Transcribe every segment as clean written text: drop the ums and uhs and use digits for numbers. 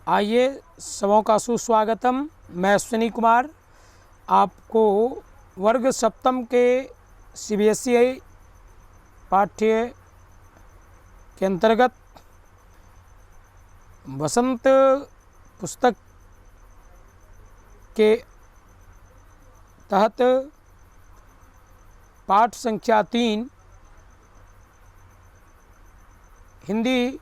आइए सबों का सुस्वागतम। मैं अश्विनी कुमार आपको वर्ग सप्तम के सीबीएसई पाठ्य के अंतर्गत वसंत पुस्तक के तहत पाठ संख्या 3 हिंदी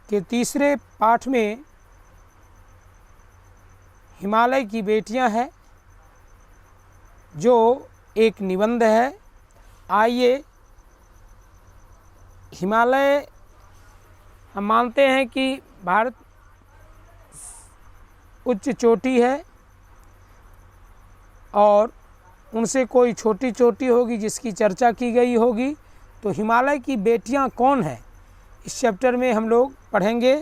के तीसरे पाठ में हिमालय की बेटियां हैं जो एक निबंध है। आइए, हिमालय हम मानते हैं कि भारत उच्च चोटी है और उनसे कोई छोटी चोटी होगी जिसकी चर्चा की गई होगी। तो हिमालय की बेटियां कौन है, इस चैप्टर में हम लोग पढ़ेंगे।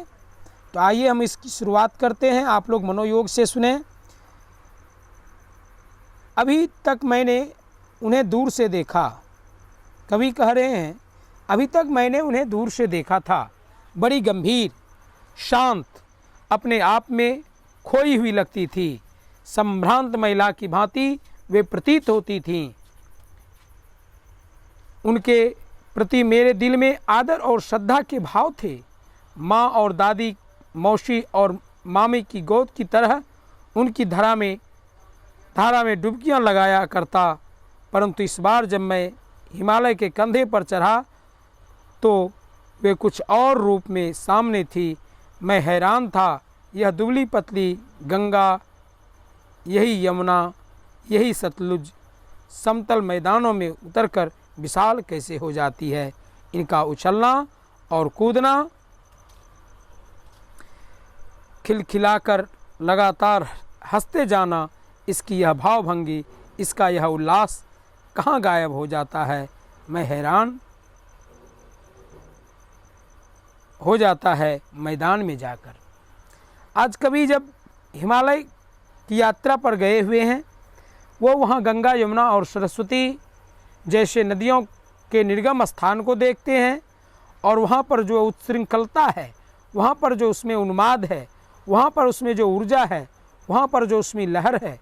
तो आइए हम इसकी शुरुआत करते हैं। आप लोग मनोयोग से सुने। अभी तक मैंने उन्हें दूर से देखा। कवि कह रहे हैं, अभी तक मैंने उन्हें दूर से देखा था। बड़ी गंभीर, शांत, अपने आप में खोई हुई लगती थी। संभ्रांत महिला की भांति वे प्रतीत होती थीं। उनके प्रति मेरे दिल में आदर और श्रद्धा के भाव थे। माँ और दादी, मौसी और मामी की गोद की तरह उनकी धारा में डुबकियां लगाया करता। परंतु इस बार जब मैं हिमालय के कंधे पर चढ़ा तो वे कुछ और रूप में सामने थी। मैं हैरान था। यह दुबली पतली गंगा, यही यमुना, यही सतलुज समतल मैदानों में उतरकर विशाल कैसे हो जाती है। इनका उछलना और कूदना, खिलखिलाकर लगातार हंसते जाना, इसकी यह भावभंगी, इसका यह उल्लास कहाँ गायब हो जाता है। मैं हैरान हो जाता है मैदान में जाकर। आज कभी जब हिमालय की यात्रा पर गए हुए हैं, वो वहाँ गंगा, यमुना और सरस्वती जैसे नदियों के निर्गम स्थान को देखते हैं और वहाँ पर जो उत्शृंखलता है, वहाँ पर जो उसमें उन्माद है, वहाँ पर उसमें जो ऊर्जा है, वहाँ पर जो उसमें लहर है,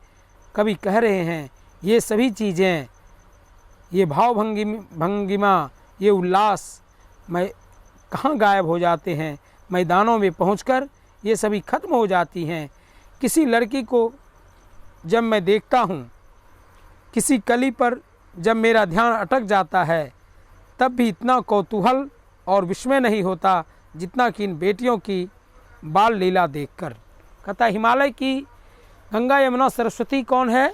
कभी कह रहे हैं ये सभी चीज़ें, ये भंगिमा, ये उल्लास मैं कहाँ गायब हो जाते हैं। मैदानों में पहुंचकर ये सभी खत्म हो जाती हैं। किसी लड़की को जब मैं देखता हूँ, किसी कली पर जब मेरा ध्यान अटक जाता है, तब भी इतना कौतूहल और विस्मय नहीं होता जितना कि इन बेटियों की बाल लीला देखकर। कहता हिमालय की गंगा, यमुना, सरस्वती कौन है?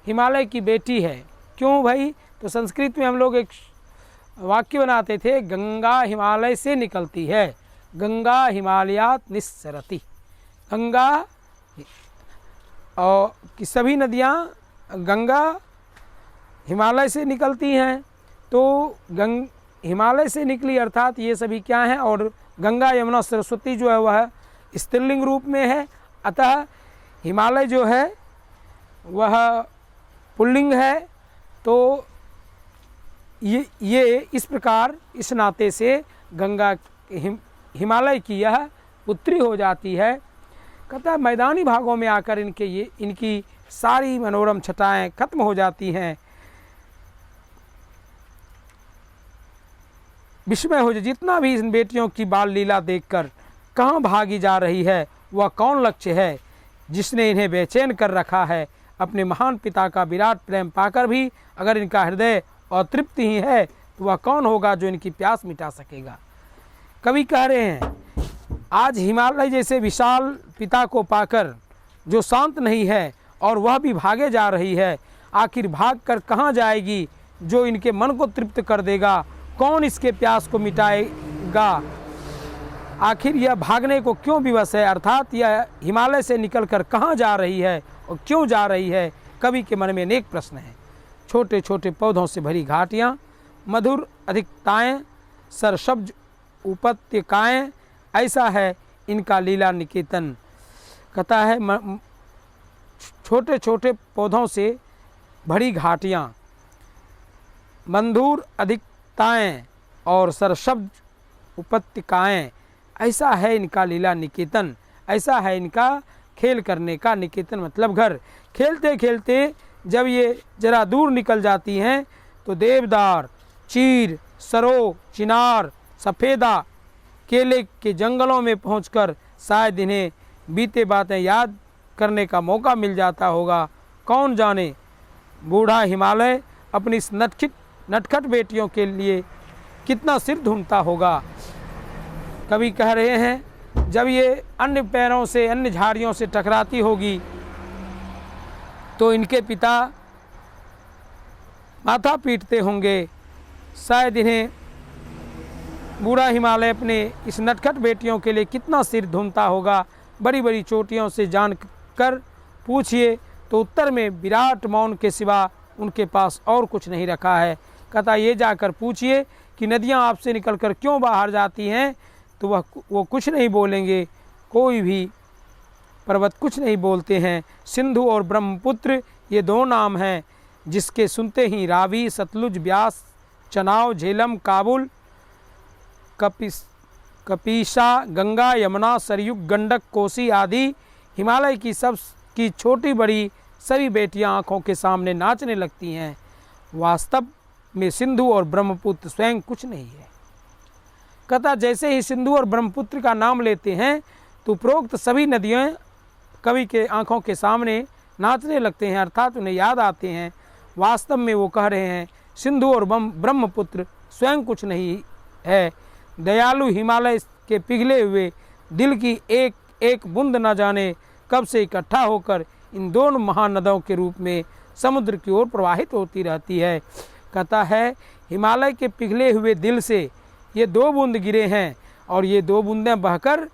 हिमालय की बेटी है। क्यों भाई? तो संस्कृत में हम लोग एक वाक्य बनाते थे, गंगा हिमालय से निकलती है, गंगा हिमालयात निस्सरति। गंगा और कि सभी नदियाँ गंगा हिमालय से निकलती हैं। तो हिमालय से निकली अर्थात ये सभी क्या हैं? और गंगा, यमुना, सरस्वती जो है वह स्त्रीलिंग रूप में है। अतः हिमालय जो है वह पुल्लिंग है। तो ये इस प्रकार, इस नाते से गंगा हिमालय की यह पुत्री हो जाती है। कहता है मैदानी भागों में आकर इनकी सारी मनोरम छटाएं खत्म हो जाती हैं। विस्मय हो जाए जितना भी इन बेटियों की बाल लीला देखकर। कहाँ भागी जा रही है? वह कौन लक्ष्य है जिसने इन्हें बेचैन कर रखा है? अपने महान पिता का विराट प्रेम पाकर भी अगर इनका हृदय अतृप्त ही है तो वह कौन होगा जो इनकी प्यास मिटा सकेगा? कवि कह रहे हैं, आज हिमालय जैसे विशाल पिता को पाकर जो शांत नहीं है और वह भी भागे जा रही है, आखिर भाग कर कहाँ जाएगी जो इनके मन को तृप्त कर देगा? कौन इसके प्यास को मिटाएगा? आखिर यह भागने को क्यों विवश है? अर्थात यह हिमालय से निकलकर कहाँ जा रही है और क्यों जा रही है? कवि के मन में अनेक प्रश्न हैं। छोटे छोटे पौधों से भरी घाटियाँ, मधुर अधिकताएँ, सरसब्ज उपत्यकाएँ, ऐसा है इनका लीला निकेतन। कहता है छोटे छोटे पौधों से भरी घाटियाँ, मधुर अधिकताएँ और सरसब्ज उपत्यकाएँ, ऐसा है इनका लीला निकेतन, ऐसा है इनका खेल करने का निकेतन मतलब घर। खेलते खेलते जब ये जरा दूर निकल जाती हैं तो देवदार, चीर, सरो, चिनार, सफ़ेदा, केले के जंगलों में पहुंचकर शायद इन्हें बीते बातें याद करने का मौका मिल जाता होगा। कौन जाने बूढ़ा हिमालय अपनी इस नटखट बेटियों के लिए कितना सिर ढूंढता होगा। कवि कह रहे हैं जब ये अन्य पैरों से, अन्य झाड़ियों से टकराती होगी तो इनके पिता माथा पीटते होंगे। शायद इन्हें बूढ़ा हिमालय अपने इस नटखट बेटियों के लिए कितना सिर ढूंढता होगा। बड़ी बड़ी चोटियों से जान कर पूछिए तो उत्तर में विराट मौन के सिवा उनके पास और कुछ नहीं रखा है। कहता ये जाकर पूछिए कि नदियाँ आपसे निकलकर क्यों बाहर जाती हैं, तो वो कुछ नहीं बोलेंगे। कोई भी पर्वत कुछ नहीं बोलते हैं। सिंधु और ब्रह्मपुत्र ये दो नाम हैं जिसके सुनते ही रावी, सतलुज, ब्यास, चनाव, झेलम, काबुल, कपीसा, गंगा, यमुना, सरयुग, गंडक, कोसी आदि हिमालय की सब की छोटी बड़ी सभी बेटियां आँखों के सामने नाचने लगती हैं। वास्तव में सिंधु और ब्रह्मपुत्र स्वयं कुछ नहीं है। कहता जैसे ही सिंधु और ब्रह्मपुत्र का नाम लेते हैं तो उपरोक्त सभी नदियाँ कवि के आँखों के सामने नाचने लगते हैं, अर्थात उन्हें याद आते हैं। वास्तव में वो कह रहे हैं सिंधु और ब्रह्मपुत्र स्वयं कुछ नहीं है। दयालु हिमालय के पिघले हुए दिल की एक एक बूंद न जाने कब से इकट्ठा होकर इन दोनों महानदों के रूप में समुद्र की ओर प्रवाहित होती रहती है। कहता है हिमालय के पिघले हुए दिल से ये दो बूंद गिरे हैं और ये दो बूंदें बहकर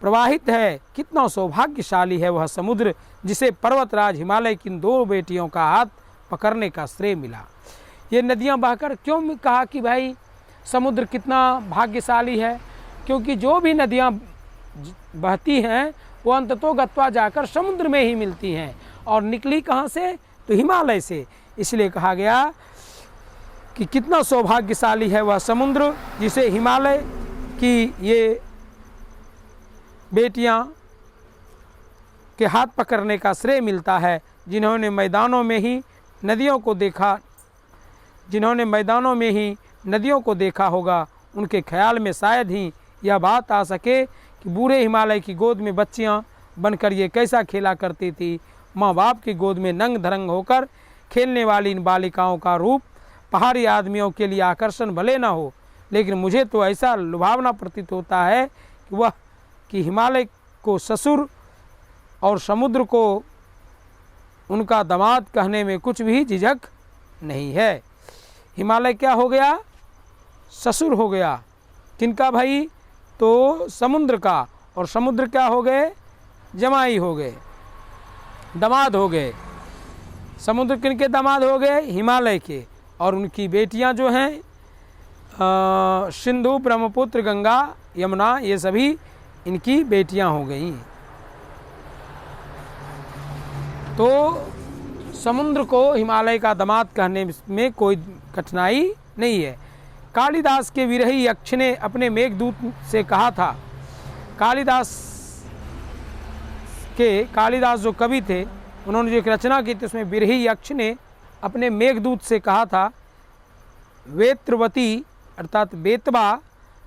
प्रवाहित है। कितना सौभाग्यशाली है वह समुद्र जिसे पर्वतराज हिमालय की इन दो बेटियों का हाथ पकड़ने का श्रेय मिला। ये नदियाँ बहकर क्यों कहा कि भाई समुद्र कितना भाग्यशाली है, क्योंकि जो भी नदियाँ बहती हैं वो अंततोगत्वा जाकर समुद्र में ही मिलती हैं और निकली कहाँ से, तो हिमालय से। इसलिए कहा गया कि कितना सौभाग्यशाली है वह समुद्र जिसे हिमालय की ये बेटियां के हाथ पकड़ने का श्रेय मिलता है। जिन्होंने मैदानों में ही नदियों को देखा होगा उनके ख्याल में शायद ही यह बात आ सके कि बूढ़े हिमालय की गोद में बच्चियां बनकर ये कैसा खेला करती थी। माँ बाप की गोद में नंग धरंग होकर खेलने वाली इन बालिकाओं का रूप पहाड़ी आदमियों के लिए आकर्षण भले न हो, लेकिन मुझे तो ऐसा लुभावना प्रतीत होता है कि हिमालय को ससुर और समुद्र को उनका दामाद कहने में कुछ भी झिझक नहीं है। हिमालय क्या हो गया, ससुर हो गया। किनका भाई, तो समुद्र का। और समुद्र क्या हो गए, जमाई हो गए, दामाद हो गए। समुद्र किनके दामाद हो गए, हिमालय के। और उनकी बेटियां जो हैं सिंधु, ब्रह्मपुत्र, गंगा, यमुना, ये सभी इनकी बेटियां हो गई। तो समुद्र को हिमालय का दामाद कहने में कोई कठिनाई नहीं है। कालिदास के विरही यक्ष ने अपने मेघदूत से कहा था, कालिदास जो कवि थे उन्होंने जो एक रचना की थी उसमें विरही यक्ष ने अपने मेघदूत से कहा था, वेत्रवती अर्थात बेतबा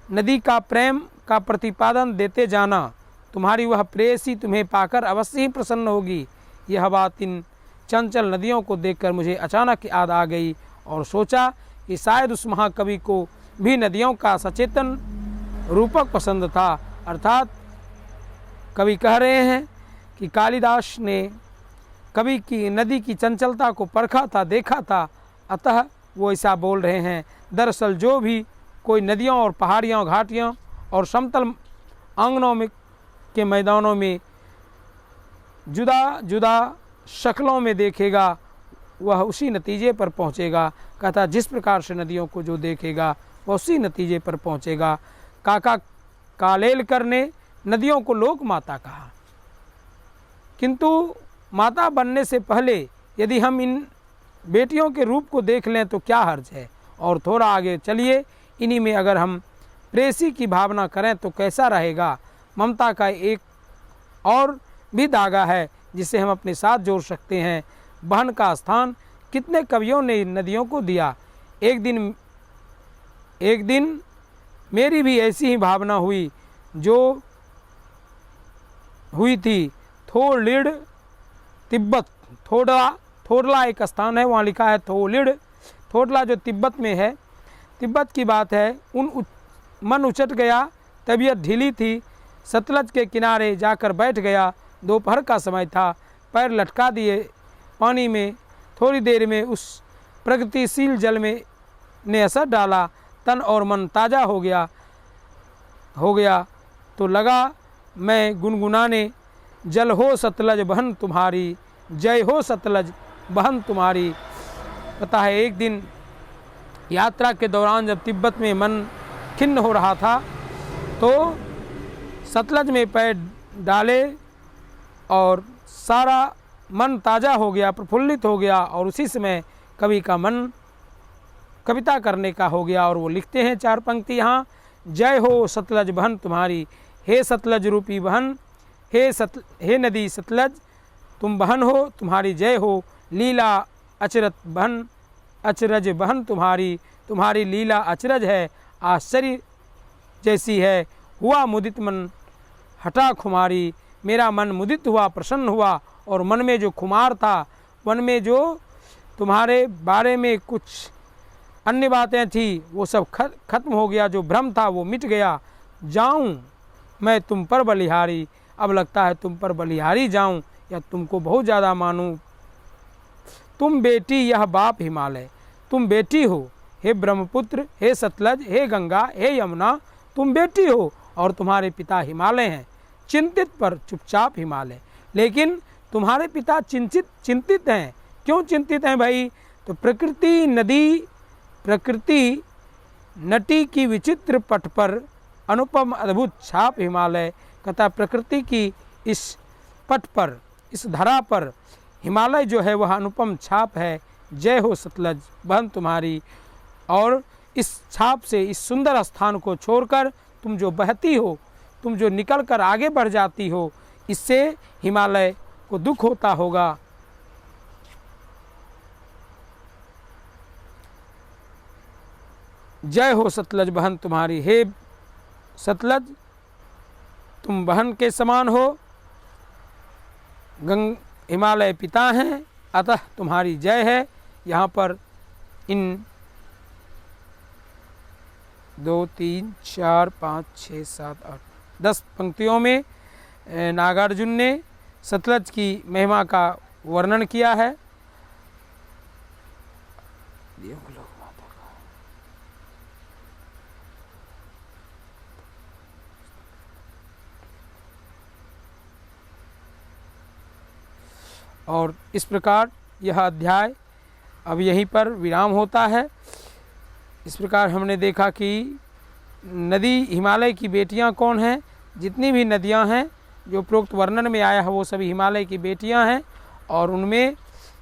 नदी का प्रेम का प्रतिपादन देते जाना, तुम्हारी वह प्रेयसी तुम्हें पाकर अवश्य ही प्रसन्न होगी। यह बात इन चंचल नदियों को देखकर मुझे अचानक याद आ गई और सोचा कि शायद उस महाकवि को भी नदियों का सचेतन रूपक पसंद था। अर्थात कवि कह रहे हैं कि कालिदास ने कवि की नदी की चंचलता को परखा था, देखा था, अतः वो ऐसा बोल रहे हैं। दरअसल जो भी कोई नदियों और पहाड़ियों, घाटियों और समतल आंगनों में के मैदानों में जुदा जुदा शक्लों में देखेगा वह उसी नतीजे पर पहुंचेगा। कहता जिस प्रकार से नदियों को जो देखेगा वह उसी नतीजे पर पहुंचेगा। काका कालेलकर ने नदियों को लोक माता कहा, किंतु माता बनने से पहले यदि हम इन बेटियों के रूप को देख लें तो क्या हर्ज है। और थोड़ा आगे चलिए, इन्हीं में अगर हम प्रेसी की भावना करें तो कैसा रहेगा। ममता का एक और भी धागा है जिसे हम अपने साथ जोड़ सकते हैं। बहन का स्थान कितने कवियों ने नदियों को दिया। एक दिन मेरी भी ऐसी ही भावना हुई जो हुई थी थोलिड़ तिब्बत। थोडला एक स्थान है, वहाँ लिखा है थोलिड़। थोडला जो तिब्बत में है, तिब्बत की बात है। मन उचट गया, तबीयत ढीली थी, सतलज के किनारे जाकर बैठ गया। दोपहर का समय था, पैर लटका दिए पानी में। थोड़ी देर में उस प्रगतिशील जल में ने असर डाला, तन और मन ताज़ा हो गया तो लगा मैं गुनगुनाने, जल हो सतलज बहन तुम्हारी, जय हो सतलज बहन तुम्हारी। पता है एक दिन यात्रा के दौरान जब तिब्बत में मन खिन्न हो रहा था तो सतलज में पैर डाले और सारा मन ताज़ा हो गया, प्रफुल्लित हो गया। और उसी समय कवि का मन कविता करने का हो गया और वो लिखते हैं 4 पंक्ति यहाँ। जय हो सतलज बहन तुम्हारी, हे सतलज रूपी बहन, हे नदी सतलज तुम बहन हो, तुम्हारी जय हो। लीला अचरज बहन तुम्हारी लीला अचरज है, आश्चर्य जैसी है। हुआ मुदित मन हटा खुमारी, मेरा मन मुदित हुआ, प्रसन्न हुआ। और मन में जो खुमार था, मन में जो तुम्हारे बारे में कुछ अन्य बातें थी, वो सब खत्म हो गया। जो भ्रम था वो मिट गया। जाऊं मैं तुम पर बलिहारी, अब लगता है तुम पर बलिहारी जाऊं या तुमको बहुत ज़्यादा मानूं। तुम बेटी यह बाप हिमालय, तुम बेटी हो हे ब्रह्मपुत्र, हे सतलज, हे गंगा, हे यमुना, तुम बेटी हो और तुम्हारे पिता हिमालय हैं। चिंतित पर चुपचाप हिमालय, लेकिन तुम्हारे पिता चिंतित हैं। क्यों चिंतित हैं भाई? तो प्रकृति नटी की विचित्र पट पर अनुपम अद्भुत छाप हिमालय। कहता प्रकृति की इस पट पर, इस धरा पर हिमालय जो है वह अनुपम छाप है। जय हो सतलज बहन तुम्हारी। और इस छाप से, इस सुंदर स्थान को छोड़कर तुम जो बहती हो, तुम जो निकल कर आगे बढ़ जाती हो, इससे हिमालय को दुख होता होगा। जय हो सतलज बहन तुम्हारी, हे सतलज तुम बहन के समान हो, हिमालय पिता हैं, अतः तुम्हारी जय है। यहाँ पर इन 2, 3, 4, 5, 6, 7, 8, 10 पंक्तियों में नागार्जुन ने सतलज की महिमा का वर्णन किया है। और इस प्रकार यह अध्याय अब यहीं पर विराम होता है। इस प्रकार हमने देखा कि नदी हिमालय की बेटियां कौन हैं। जितनी भी नदियां हैं जो प्रोक्त वर्णन में आया है वो सभी हिमालय की बेटियां हैं और उनमें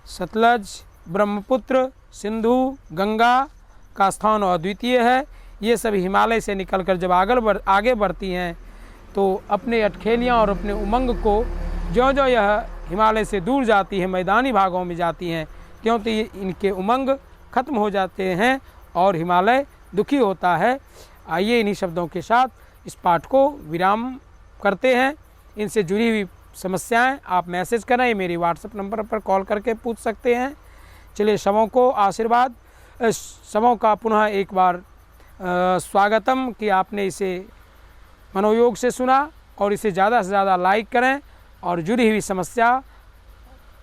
सतलज, ब्रह्मपुत्र, सिंधु, गंगा का स्थान अद्वितीय है। ये सभी हिमालय से निकलकर जब आगे बढ़ती हैं तो अपने अटखेलियाँ और अपने उमंग को ज्यों-ज्यों यह हिमालय से दूर जाती है, मैदानी भागों में जाती हैं, क्योंकि इनके उमंग खत्म हो जाते हैं और हिमालय दुखी होता है। आइए इन्हीं शब्दों के साथ इस पाठ को विराम करते हैं। इनसे जुड़ी हुई समस्याएं आप मैसेज करें, मेरी व्हाट्सएप नंबर पर कॉल करके पूछ सकते हैं। चलिए सबों को आशीर्वाद, सबों का पुनः एक बार स्वागतम कि आपने इसे मनोयोग से सुना और इसे ज़्यादा से ज़्यादा लाइक करें और जुड़ी हुई समस्या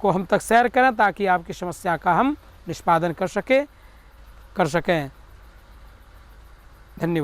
को हम तक शेयर करें ताकि आपकी समस्या का हम निष्पादन कर सकें। धन्यवाद।